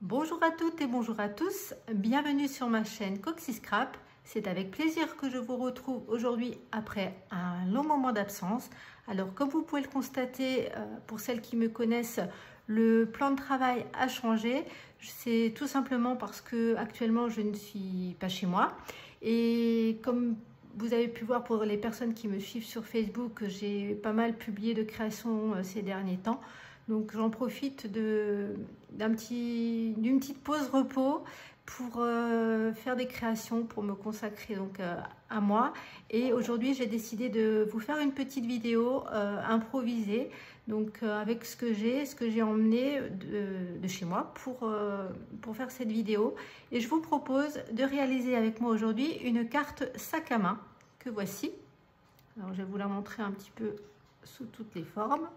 Bonjour à toutes et bonjour à tous, bienvenue sur ma chaîne Coxy Scrap. C'est avec plaisir que je vous retrouve aujourd'hui après un long moment d'absence. Alors comme vous pouvez le constater, pour celles qui me connaissent, le plan de travail a changé. C'est tout simplement parce que actuellement je ne suis pas chez moi. Et comme vous avez pu voir pour les personnes qui me suivent sur Facebook, j'ai pas mal publié de créations ces derniers temps. Donc j'en profite d'une petite pause repos pour faire des créations, pour me consacrer donc à moi. Et aujourd'hui j'ai décidé de vous faire une petite vidéo improvisée, donc avec ce que j'ai emmené de chez moi pour faire cette vidéo. Et je vous propose de réaliser avec moi aujourd'hui une carte sac à main que voici. Alors je vais vous la montrer un petit peu sous toutes les formes.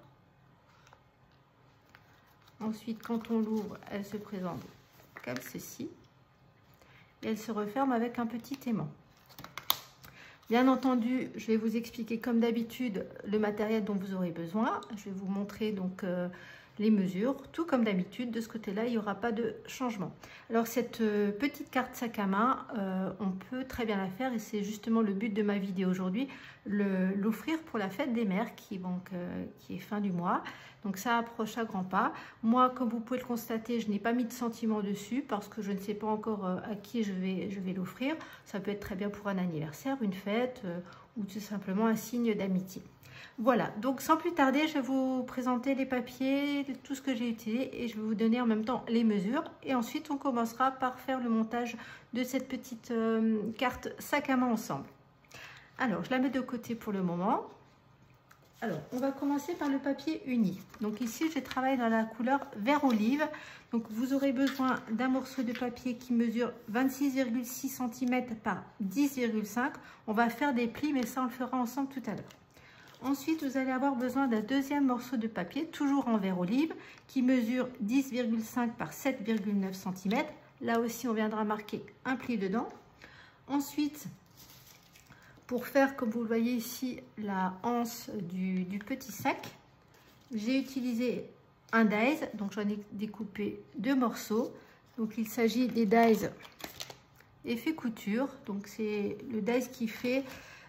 Ensuite, quand on l'ouvre, elle se présente comme ceci. Et elle se referme avec un petit aimant. Bien entendu, je vais vous expliquer comme d'habitude le matériel dont vous aurez besoin. Je vais vous montrer donc les mesures. Tout comme d'habitude, de ce côté-là, il n'y aura pas de changement. Alors cette petite carte sac à main, on peut très bien la faire et c'est justement le but de ma vidéo aujourd'hui, l'offrir pour la fête des mères qui est fin du mois. Donc ça approche à grands pas. Moi, comme vous pouvez le constater, je n'ai pas mis de sentiment dessus parce que je ne sais pas encore à qui je vais l'offrir. Ça peut être très bien pour un anniversaire, une fête ou tout simplement un signe d'amitié. Voilà, donc sans plus tarder, je vais vous présenter les papiers, tout ce que j'ai utilisé et je vais vous donner en même temps les mesures. Et ensuite, on commencera par faire le montage de cette petite carte sac à main ensemble. Alors, je la mets de côté pour le moment. Alors, on va commencer par le papier uni. Donc ici, j'ai travaillé dans la couleur vert olive. Donc, vous aurez besoin d'un morceau de papier qui mesure 26,6 cm par 10,5. On va faire des plis, mais ça, on le fera ensemble tout à l'heure. Ensuite, vous allez avoir besoin d'un deuxième morceau de papier, toujours en vert olive, qui mesure 10,5 par 7,9 cm. Là aussi, on viendra marquer un pli dedans. Ensuite, pour faire, comme vous le voyez ici, la anse du petit sac, j'ai utilisé un dies, donc j'en ai découpé deux morceaux. Donc il s'agit des dies effet couture, donc c'est le dies qui fait,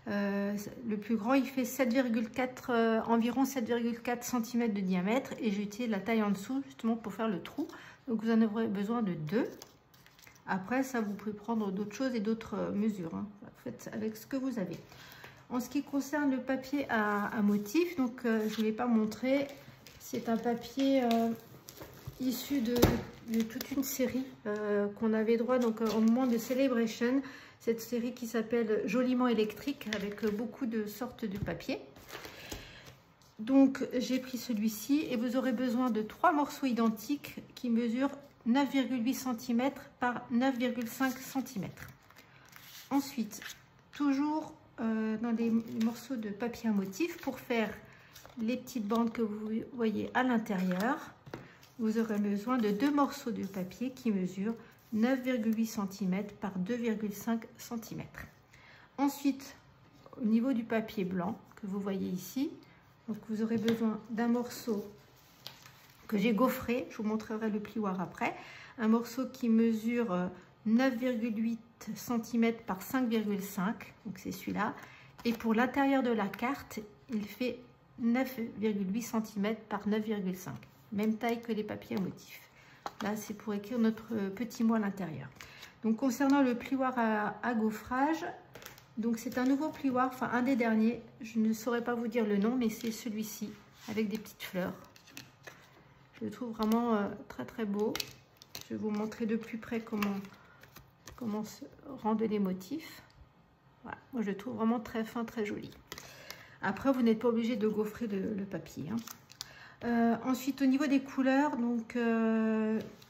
le plus grand il fait 7,4 environ 7,4 cm de diamètre et j'ai utilisé la taille en dessous justement pour faire le trou. Donc vous en aurez besoin de deux. Après, ça, vous pouvez prendre d'autres choses et d'autres mesures. Hein. Faites avec ce que vous avez. En ce qui concerne le papier à motif, donc je ne l'ai pas montré. C'est un papier issu de toute une série qu'on avait droit donc, au moment de Celebration. Cette série qui s'appelle Joliment électrique avec beaucoup de sortes de papier. Donc, j'ai pris celui-ci et vous aurez besoin de 3 morceaux identiques qui mesurent 9,8 cm par 9,5 cm. Ensuite, toujours dans des morceaux de papier à motif, pour faire les petites bandes que vous voyez à l'intérieur, vous aurez besoin de 2 morceaux de papier qui mesurent 9,8 cm par 2,5 cm. Ensuite, au niveau du papier blanc que vous voyez ici, donc vous aurez besoin d'un morceau que j'ai gaufré, je vous montrerai le plioir après, un morceau qui mesure 9,8 cm par 5,5, donc c'est celui-là, et pour l'intérieur de la carte, il fait 9,8 cm par 9,5, même taille que les papiers à motif. Là, c'est pour écrire notre petit mot à l'intérieur. Donc, concernant le plioir à gaufrage, donc c'est un nouveau plioir, enfin un des derniers, je ne saurais pas vous dire le nom, mais c'est celui-ci, avec des petites fleurs. Je le trouve vraiment très très beau. Je vais vous montrer de plus près comment se rendent les motifs. Voilà. Moi, je le trouve vraiment très fin, très joli. Après, vous n'êtes pas obligé de gaufrer le papier. Hein. Ensuite, au niveau des couleurs, donc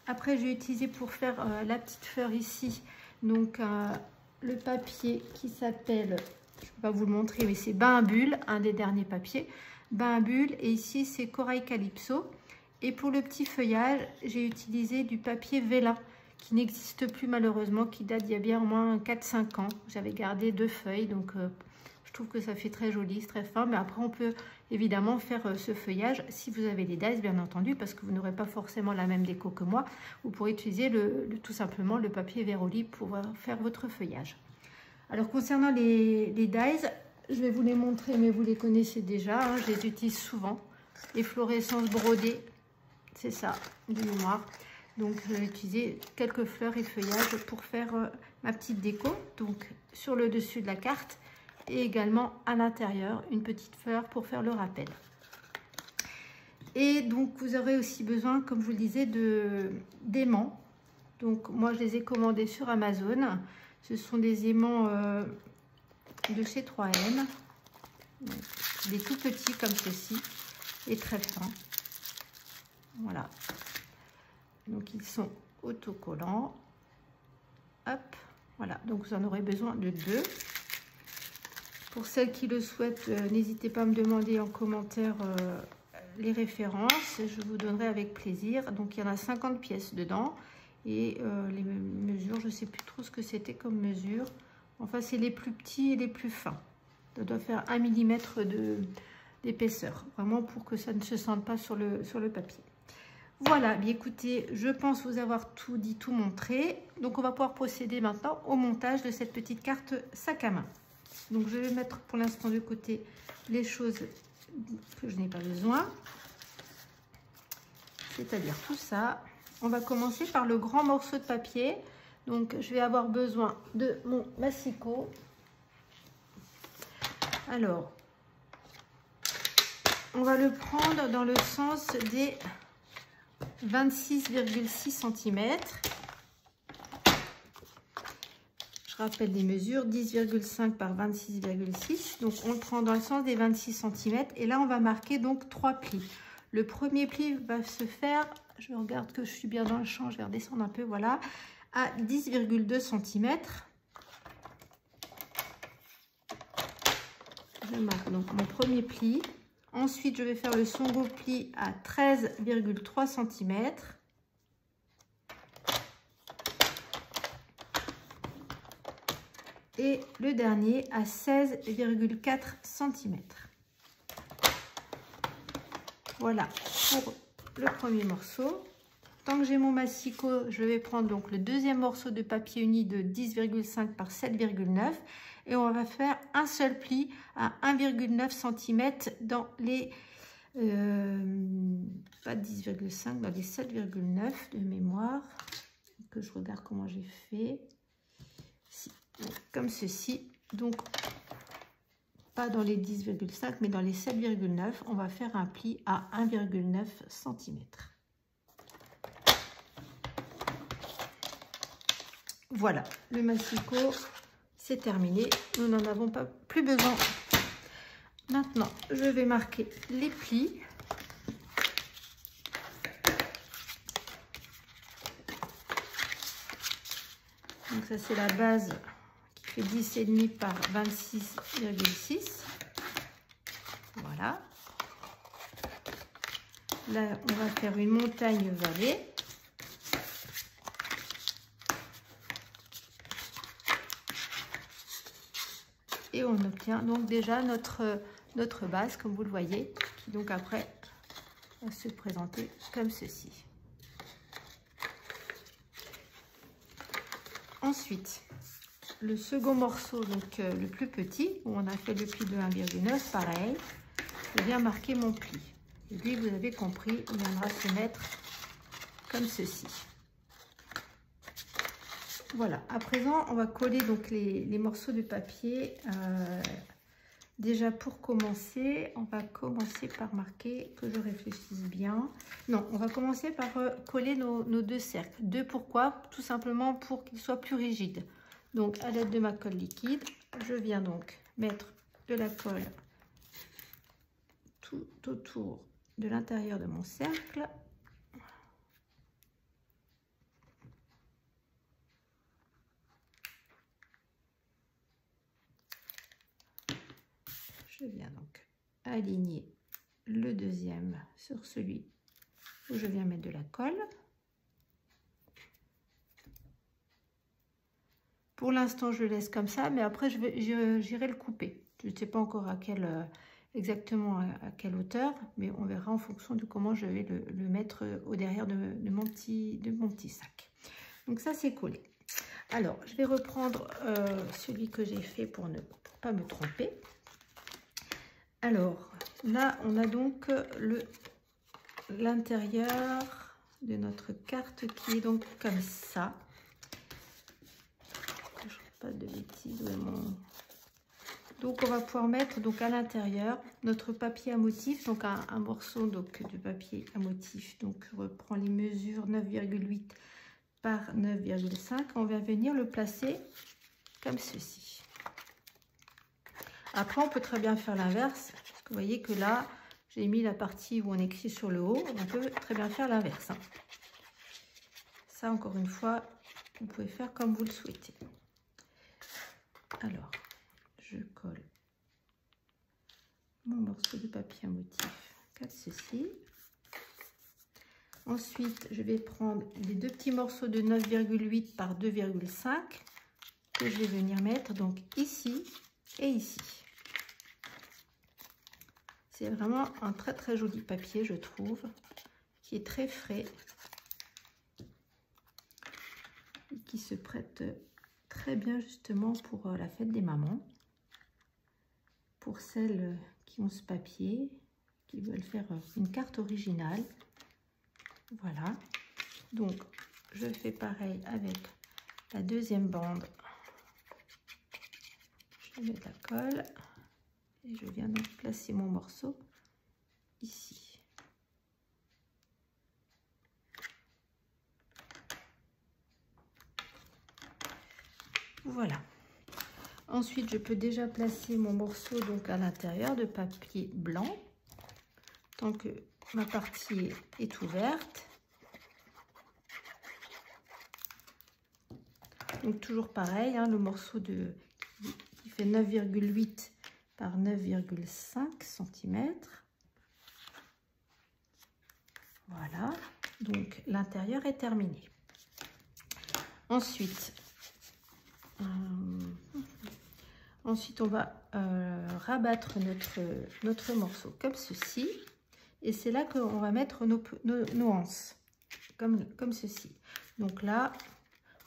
après, j'ai utilisé pour faire la petite fleur ici, donc le papier qui s'appelle, je ne peux pas vous le montrer, mais c'est Bain à Bulles, un des derniers papiers. Bain à Bulles, et ici, c'est Corail Calypso. Et pour le petit feuillage, j'ai utilisé du papier Vélin, qui n'existe plus malheureusement, qui date d'il y a bien au moins 4-5 ans. J'avais gardé 2 feuilles, donc je trouve que ça fait très joli, c'est très fin. Mais après, on peut évidemment faire ce feuillage si vous avez des dies, bien entendu, parce que vous n'aurez pas forcément la même déco que moi. Vous pourrez utiliser tout simplement le papier Véroli pour faire votre feuillage. Alors concernant les dies, je vais vous les montrer, mais vous les connaissez déjà, hein, je les utilise souvent. Les fluorescences brodées, c'est ça, du mémoire. Donc je vais utiliser quelques fleurs et feuillages pour faire ma petite déco. Donc sur le dessus de la carte et également à l'intérieur, une petite fleur pour faire le rappel. Et donc vous aurez aussi besoin, comme je vous le disais, d'aimants. Donc moi je les ai commandés sur Amazon. Ce sont des aimants de chez 3M. Donc, des tout petits comme ceci et très fins. Voilà. Donc ils sont autocollants. Hop, voilà. Donc vous en aurez besoin de 2. Pour celles qui le souhaitent, n'hésitez pas à me demander en commentaire les références. Je vous donnerai avec plaisir. Donc il y en a 50 pièces dedans. Et les mesures, je ne sais plus trop ce que c'était comme mesure. Enfin, c'est les plus petits et les plus fins. Ça doit faire 1 mm d'épaisseur. Vraiment pour que ça ne se sente pas sur le papier. Voilà, bien écoutez, je pense vous avoir tout dit, tout montré. Donc on va pouvoir procéder maintenant au montage de cette petite carte sac à main. Donc je vais mettre pour l'instant de côté les choses que je n'ai pas besoin. C'est-à-dire tout ça. On va commencer par le grand morceau de papier. Donc je vais avoir besoin de mon massicot. Alors, on va le prendre dans le sens des 26,6 cm. Je rappelle les mesures, 10,5 par 26,6. Donc on le prend dans le sens des 26 cm. Et là, on va marquer donc 3 plis. Le premier pli va se faire, je regarde que je suis bien dans le champ, je vais redescendre un peu, voilà, à 10,2 cm. Je marque donc mon premier pli. Ensuite, je vais faire le second pli à 13,3 cm. Et le dernier à 16,4 cm. Voilà pour le premier morceau. Tant que j'ai mon massicot, je vais prendre donc le deuxième morceau de papier uni de 10,5 par 7,9 et on va faire un seul pli à 1,9 cm dans les pas 10,5, dans les 7,9 de mémoire. Que je regarde comment j'ai fait. Si, comme ceci. Donc pas dans les 10,5 mais dans les 7,9, on va faire un pli à 1,9 cm. Voilà, le massicot, c'est terminé. Nous n'en avons pas plus besoin. Maintenant, je vais marquer les plis. Donc ça, c'est la base qui fait 10,5 par 26,6. Voilà. Là, on va faire une montagne-vallée. Et on obtient donc déjà notre base, comme vous le voyez, qui donc après va se présenter comme ceci. Ensuite, le second morceau, donc le plus petit, où on a fait le pli de 1,9, pareil, je viens marquer mon pli. Et lui, vous avez compris, il viendra se mettre comme ceci. Voilà, à présent, on va coller donc les morceaux de papier. Déjà, pour commencer, on va commencer par marquer, que je réfléchisse bien. Non, on va commencer par coller nos deux cercles. Deux, pourquoi? Tout simplement pour qu'ils soient plus rigides. Donc, à l'aide de ma colle liquide, je viens donc mettre de la colle tout autour de l'intérieur de mon cercle. Je viens donc aligner le deuxième sur celui où je viens mettre de la colle. Pour l'instant, je le laisse comme ça, mais après, j'irai le couper. Je ne sais pas encore à quelle exactement à quelle hauteur, mais on verra en fonction de comment je vais le mettre au derrière de mon petit sac. Donc ça, c'est collé. Alors, je vais reprendre celui que j'ai fait pour ne pas me tromper. Alors, là, on a donc l'intérieur de notre carte qui est donc comme ça. Je ne fais pas de bêtises. Donc, on va pouvoir mettre donc à l'intérieur notre papier à motif, donc un morceau donc, de papier à motif. Donc, je reprends les mesures 9,8 par 9,5. On va venir le placer comme ceci. Après, on peut très bien faire l'inverse. Parce que vous voyez que là, j'ai mis la partie où on écrit sur le haut. On peut très bien faire l'inverse. Ça, encore une fois, vous pouvez faire comme vous le souhaitez. Alors, je colle mon morceau de papier à motif comme ceci. Ensuite, je vais prendre les deux petits morceaux de 9,8 par 2,5 que je vais venir mettre donc ici et ici. C'est vraiment un très très joli papier, je trouve, qui est très frais et qui se prête très bien justement pour la fête des mamans. Pour celles qui ont ce papier, qui veulent faire une carte originale. Voilà. Donc, je fais pareil avec la deuxième bande. Je mets de la colle et je viens donc placer mon morceau ici. Voilà. Ensuite, je peux déjà placer mon morceau donc à l'intérieur de papier blanc, tant que ma partie est ouverte. Donc toujours pareil, hein, le morceau qui fait 9,8 par 9,5 cm. Voilà, donc l'intérieur est terminé. Ensuite, on va rabattre notre morceau comme ceci. Et c'est là qu'on va mettre nos anses, comme ceci. Donc là,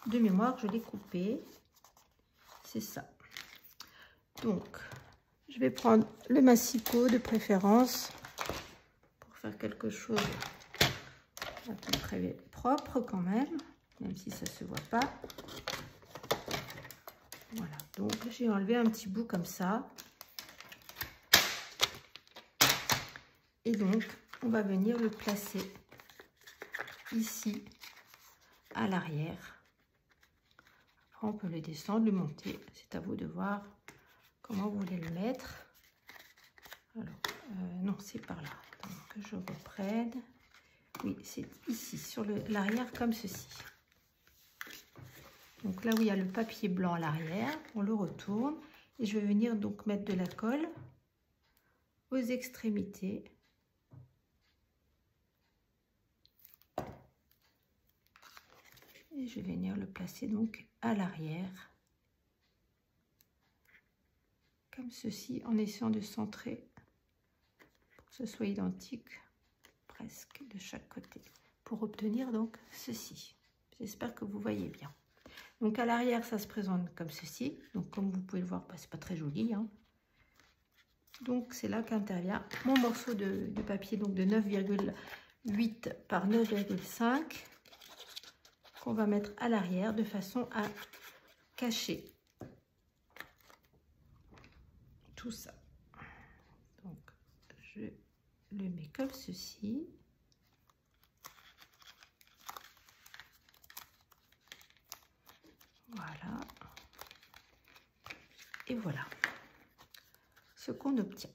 de mémoire, je l'ai coupé. C'est ça. Donc, je vais prendre le massicot de préférence pour faire quelque chose à peu près propre quand même si ça ne se voit pas. Voilà, donc j'ai enlevé un petit bout comme ça. Et donc, on va venir le placer ici, à l'arrière. Après, on peut le descendre, le monter. C'est à vous de voir comment vous voulez le mettre. Alors, non, c'est par là. Donc, je reprenne. Oui, c'est ici, sur l'arrière, comme ceci. Donc là où il y a le papier blanc à l'arrière, on le retourne. Et je vais venir donc mettre de la colle aux extrémités. Et je vais venir le placer donc à l'arrière. Comme ceci, en essayant de centrer pour que ce soit identique presque de chaque côté. Pour obtenir donc ceci. J'espère que vous voyez bien. Donc à l'arrière, ça se présente comme ceci. Donc comme vous pouvez le voir, c'est pas très joli, hein. Donc c'est là qu'intervient mon morceau de papier donc de 9,8 par 9,5 qu'on va mettre à l'arrière de façon à cacher tout ça. Donc je le mets comme ceci. Voilà. Et voilà ce qu'on obtient.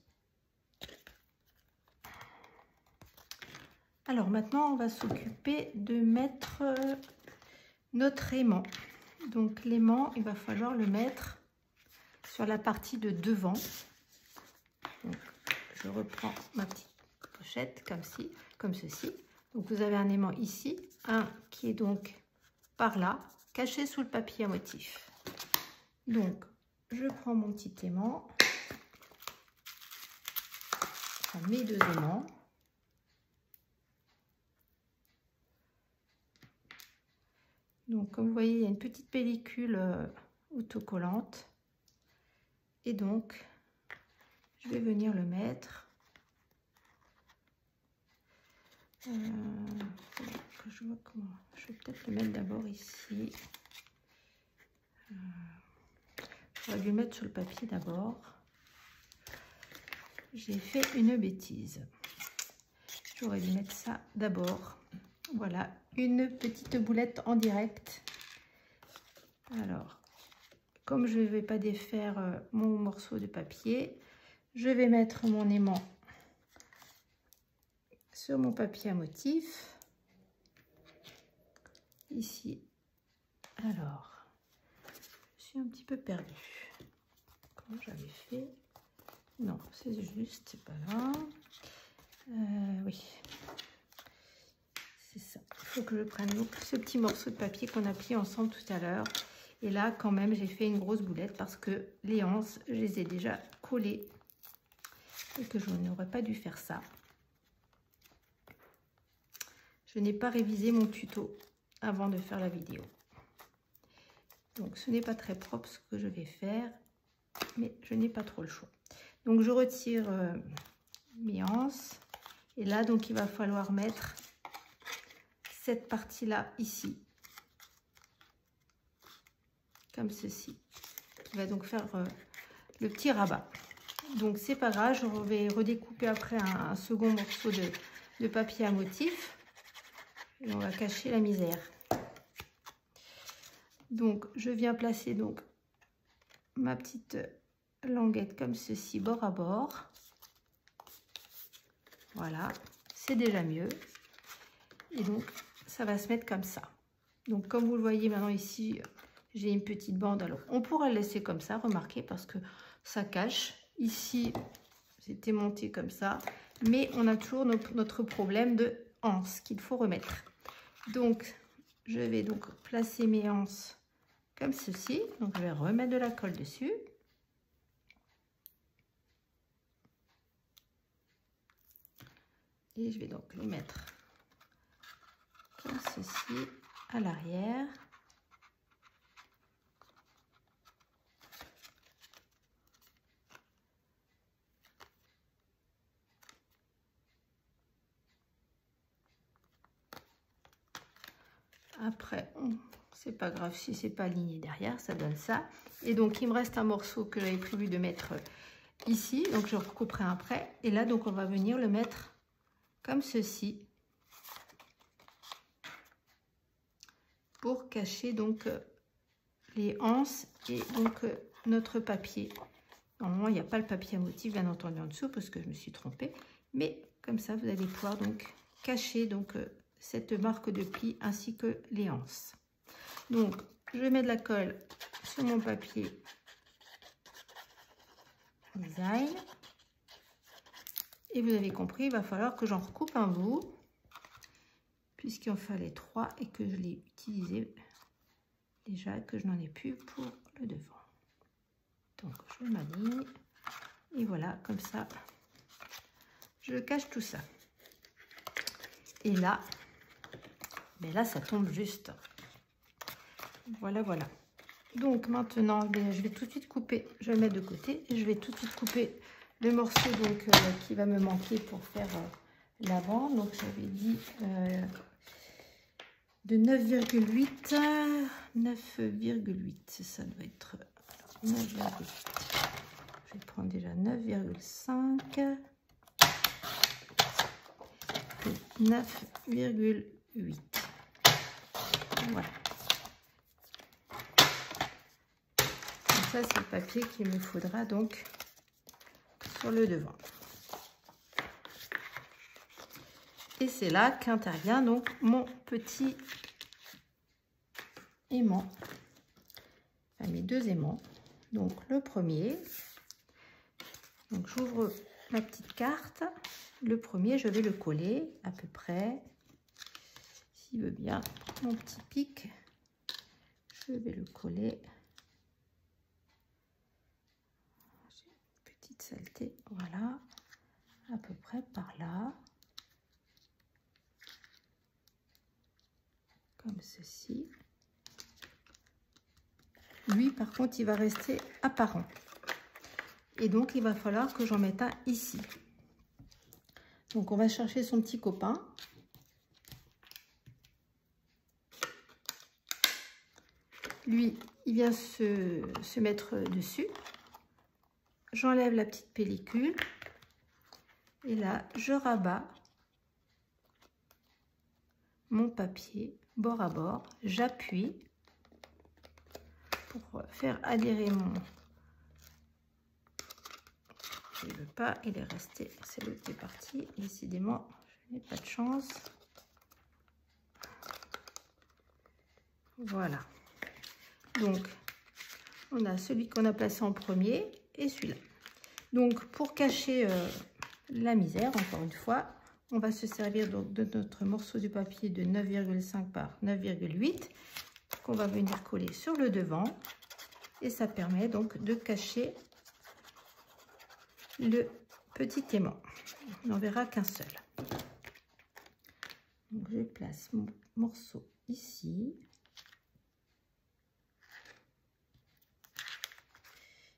Alors maintenant, on va s'occuper de mettre notre aimant. Donc l'aimant, il va falloir le mettre sur la partie de devant. Donc, je reprends ma petite pochette comme ceci. Donc vous avez un aimant ici, un qui est donc par là, caché sous le papier à motif. Donc je prends mon petit aimant. prends mes 2 aimants. Donc, comme vous voyez, il y a une petite pellicule autocollante. Et donc, je vais venir le mettre. Que je vois comment. Je vais peut-être le mettre d'abord ici. J'aurais dû le mettre sur le papier d'abord. J'ai fait une bêtise. J'aurais dû mettre ça d'abord. Voilà, une petite boulette en direct. Alors, comme je ne vais pas défaire mon morceau de papier, je vais mettre mon aimant sur mon papier à motif. Ici. Alors, je suis un petit peu perdue. Comment j'avais fait? Non, c'est juste, c'est pas là. Oui. C'est ça. Il faut que je prenne donc ce petit morceau de papier qu'on a plié ensemble tout à l'heure. Et là, quand même, j'ai fait une grosse boulette parce que les anses, je les ai déjà collées. Et que je n'aurais pas dû faire ça. Je n'ai pas révisé mon tuto avant de faire la vidéo. Donc, ce n'est pas très propre ce que je vais faire. Mais je n'ai pas trop le choix. Donc, je retire mes anses. Et là, donc, il va falloir mettre cette partie-là ici. Comme ceci. Qui va donc faire le petit rabat. Donc, c'est pas grave. Je vais redécouper après un second morceau de papier à motif. Et on va cacher la misère. Donc, je viens placer donc ma petite languette comme ceci, bord à bord. Voilà, c'est déjà mieux. Et donc, ça va se mettre comme ça. Donc, comme vous le voyez maintenant ici, j'ai une petite bande. Alors, on pourra le laisser comme ça, remarquez, parce que ça cache. Ici, c'était monté comme ça. Mais on a toujours notre problème de anse qu'il faut remettre. Donc, je vais donc placer mes anses comme ceci. Donc, je vais remettre de la colle dessus. Et je vais donc les mettre comme ceci à l'arrière. Après, c'est pas grave si c'est pas aligné derrière, ça donne ça. Et donc, il me reste un morceau que j'avais prévu de mettre ici. Donc, je recouperai après. Et là, donc, on va venir le mettre comme ceci. Pour cacher donc les anses et donc notre papier. Normalement, il n'y a pas le papier à motif, bien entendu, en dessous, parce que je me suis trompée. Mais comme ça, vous allez pouvoir donc cacher donc cette marque de pli ainsi que les anses. Donc, je mets de la colle sur mon papier design. Et vous avez compris, il va falloir que j'en recoupe un bout, puisqu'il en fallait 3 et que je l'ai utilisé déjà, que je n'en ai plus pour le devant. Donc, je m'aligne. Et voilà, comme ça, je cache tout ça. Et là, mais là, ça tombe juste. Voilà, voilà. Donc, maintenant, je vais tout de suite couper. Je vais le mettre de côté. Et je vais tout de suite couper le morceau donc, qui va me manquer pour faire l'avant. Donc, j'avais dit de 9,8. 9,8. Ça doit être 9,8. Je vais prendre déjà 9,5. 9,8. Voilà. Donc ça, c'est le papier qu'il me faudra donc sur le devant. Et c'est là qu'intervient donc mon petit aimant. Enfin, mes 2 aimants. Donc le premier. Donc j'ouvre ma petite carte. Le premier, je vais le coller à peu près. S'il veut bien, mon petit pic, je vais le coller. J'ai une petite saleté, voilà. à peu près par là, comme ceci. Lui, par contre, il va rester apparent. Et donc, il va falloir que j'en mette un ici. Donc, on va chercher son petit copain. Lui, il vient se mettre dessus. J'enlève la petite pellicule. Et là, je rabats mon papier bord à bord. J'appuie pour faire adhérer mon... Je ne veux pas, il est resté, c'est l'autre qui est parti. Décidément, je n'ai pas de chance. Voilà. Donc, on a celui qu'on a placé en premier et celui-là. Donc, pour cacher la misère, encore une fois, on va se servir donc de notre morceau de papier de 9,5 par 9,8 qu'on va venir coller sur le devant. Et ça permet donc de cacher le petit aimant. On n'en verra qu'un seul. Donc, je place mon morceau ici.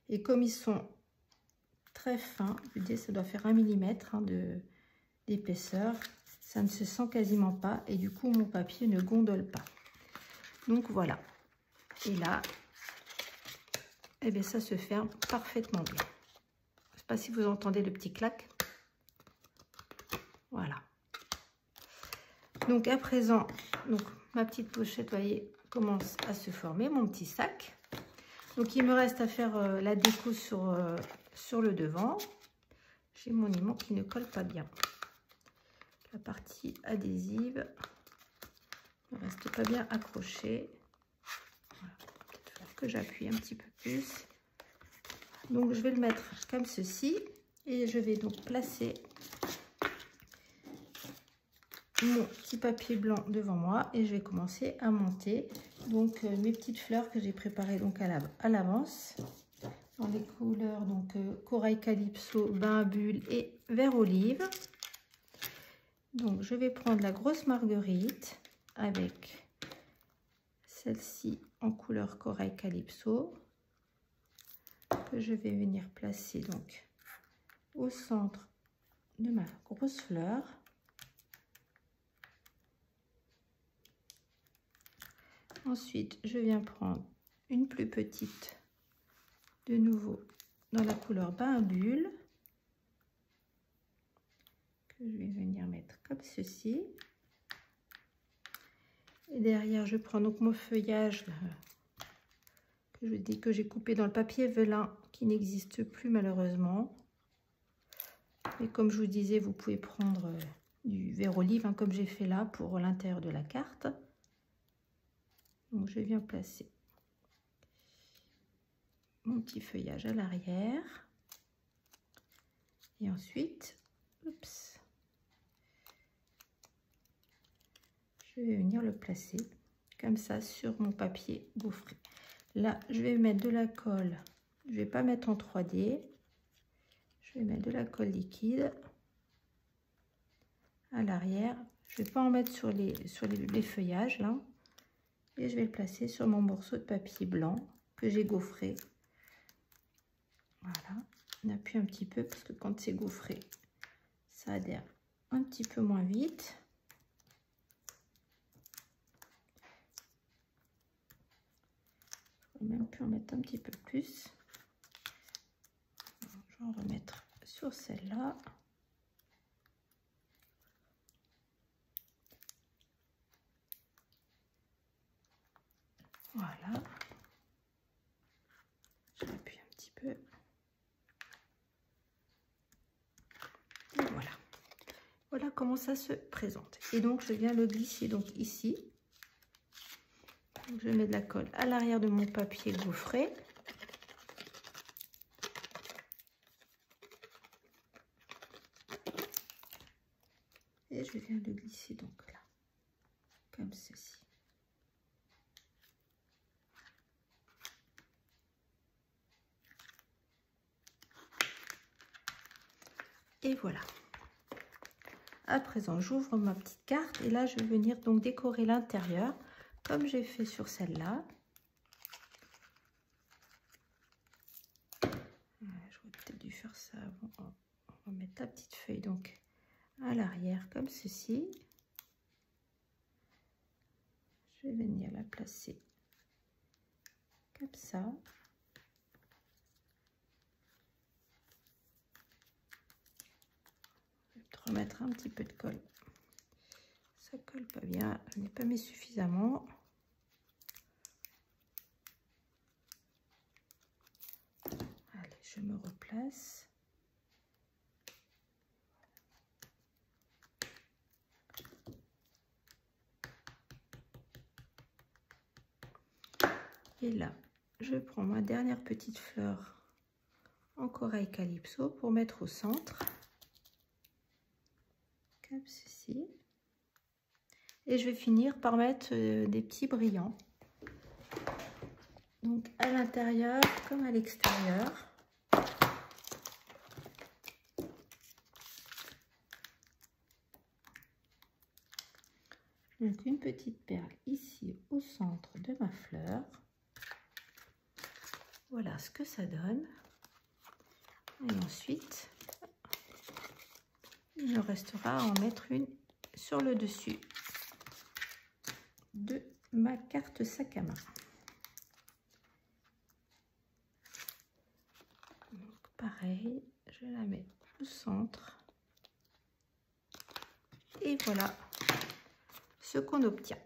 Et comme ils sont très fins, je dis ça doit faire 1 mm d'épaisseur, ça ne se sent quasiment pas et du coup mon papier ne gondole pas. Donc voilà. Et là, eh bien, ça se ferme parfaitement bien. Je ne sais pas si vous entendez le petit clac. Voilà. Donc à présent, donc, ma petite pochette, voyez, commence à se former, mon petit sac. Donc il me reste à faire la déco sur le devant. J'ai mon aimant qui ne colle pas bien. La partie adhésive ne reste pas bien accrochée. Voilà. Peut-être falloir que j'appuie un petit peu plus. Donc je vais le mettre comme ceci et je vais donc placer mon petit papier blanc devant moi et je vais commencer à monter donc mes petites fleurs que j'ai préparées donc à l'avance dans les couleurs donc corail calypso, bain à bulles et vert olive. Donc je vais prendre la grosse marguerite avec celle-ci en couleur corail calypso que je vais venir placer donc au centre de ma grosse fleur. Ensuite, je viens prendre une plus petite, de nouveau dans la couleur bain à bulles, que je vais venir mettre comme ceci. Et derrière, je prends donc mon feuillage que j'ai coupé dans le papier velin qui n'existe plus malheureusement. Et comme je vous disais, vous pouvez prendre du vert olive, hein, comme j'ai fait là pour l'intérieur de la carte. Donc je viens placer mon petit feuillage à l'arrière et ensuite, oups, je vais venir le placer comme ça sur mon papier gaufré. Là, je vais mettre de la colle, je vais pas mettre en 3D, je vais mettre de la colle liquide à l'arrière. Je vais pas en mettre sur les feuillages là. Et je vais le placer sur mon morceau de papier blanc que j'ai gaufré. Voilà, on appuie un petit peu parce que quand c'est gaufré, ça adhère un petit peu moins vite. Je vais même pu en mettre un petit peu plus. Je vais en remettre sur celle-là. Voilà. J'appuie un petit peu. Et voilà. Voilà comment ça se présente. Et donc, je viens le glisser donc ici. Donc, je mets de la colle à l'arrière de mon papier gaufré. Et je viens le glisser donc là, comme ceci. Et voilà. à présent, j'ouvre ma petite carte et là, je vais venir donc décorer l'intérieur comme j'ai fait sur celle-là. J'aurais peut-être dû faire ça avant. On va mettre la petite feuille donc à l'arrière comme ceci. Je vais venir la placer comme ça. Je vais remettre un petit peu de colle. Ça colle pas bien, je n'ai pas mis suffisamment. Allez, je me replace. Et là, je prends ma dernière petite fleur en corail calypso pour mettre au centre, comme ceci. Et je vais finir par mettre des petits brillants, donc à l'intérieur comme à l'extérieur. Donc une petite perle ici au centre de ma fleur. Voilà ce que ça donne. Et ensuite, il me restera à en mettre une sur le dessus de ma carte sac à main. Donc pareil, je la mets au centre. Et voilà ce qu'on obtient.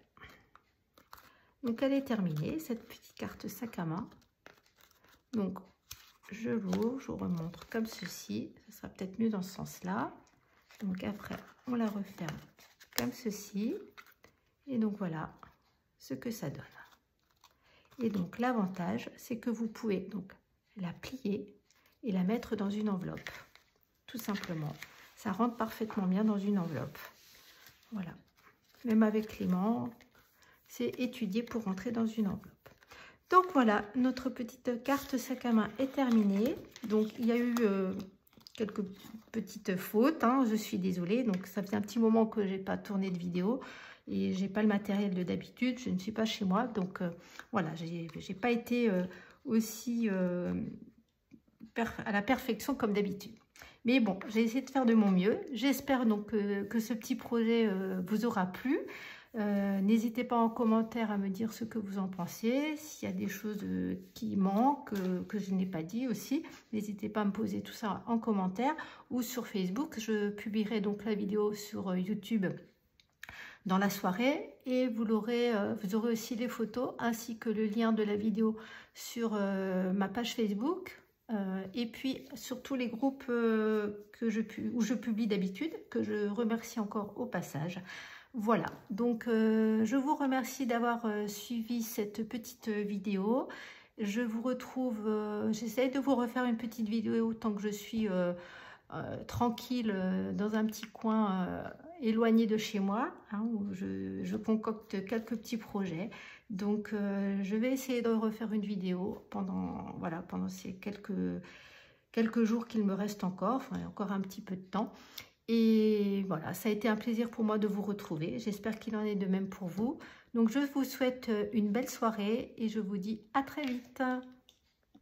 Donc elle est terminée, cette petite carte sac à main. Donc je l'ouvre, je vous remontre comme ceci. Ça sera peut-être mieux dans ce sens-là. Donc après, on la referme comme ceci. Et donc voilà ce que ça donne. Et donc l'avantage, c'est que vous pouvez donc la plier et la mettre dans une enveloppe. Tout simplement. Ça rentre parfaitement bien dans une enveloppe. Voilà. Même avec Clément, c'est étudié pour rentrer dans une enveloppe. Donc voilà, notre petite carte sac à main est terminée. Donc il y a eu quelques petites fautes, hein, je suis désolée. Donc ça fait un petit moment que j'ai pas tourné de vidéo et j'ai pas le matériel de d'habitude. Je ne suis pas chez moi, donc voilà, j'ai pas été aussi à la perfection comme d'habitude. Mais bon, j'ai essayé de faire de mon mieux. J'espère donc que ce petit projet vous aura plu. N'hésitez pas en commentaire à me dire ce que vous en pensez. S'il y a des choses qui manquent, que je n'ai pas dit aussi, n'hésitez pas à me poser tout ça en commentaire ou sur Facebook. Je publierai donc la vidéo sur YouTube dans la soirée et vous aurez aussi les photos ainsi que le lien de la vidéo sur ma page Facebook. Et puis sur tous les groupes où je publie d'habitude, que je remercie encore au passage. Voilà, donc je vous remercie d'avoir suivi cette petite vidéo. Je vous retrouve, j'essaie de vous refaire une petite vidéo tant que je suis tranquille dans un petit coin éloigné de chez moi, hein, où je concocte quelques petits projets. Donc je vais essayer de refaire une vidéo pendant ces quelques jours qu'il me reste encore, enfin encore un petit peu de temps. Et voilà, ça a été un plaisir pour moi de vous retrouver. J'espère qu'il en est de même pour vous. Donc je vous souhaite une belle soirée et je vous dis à très vite.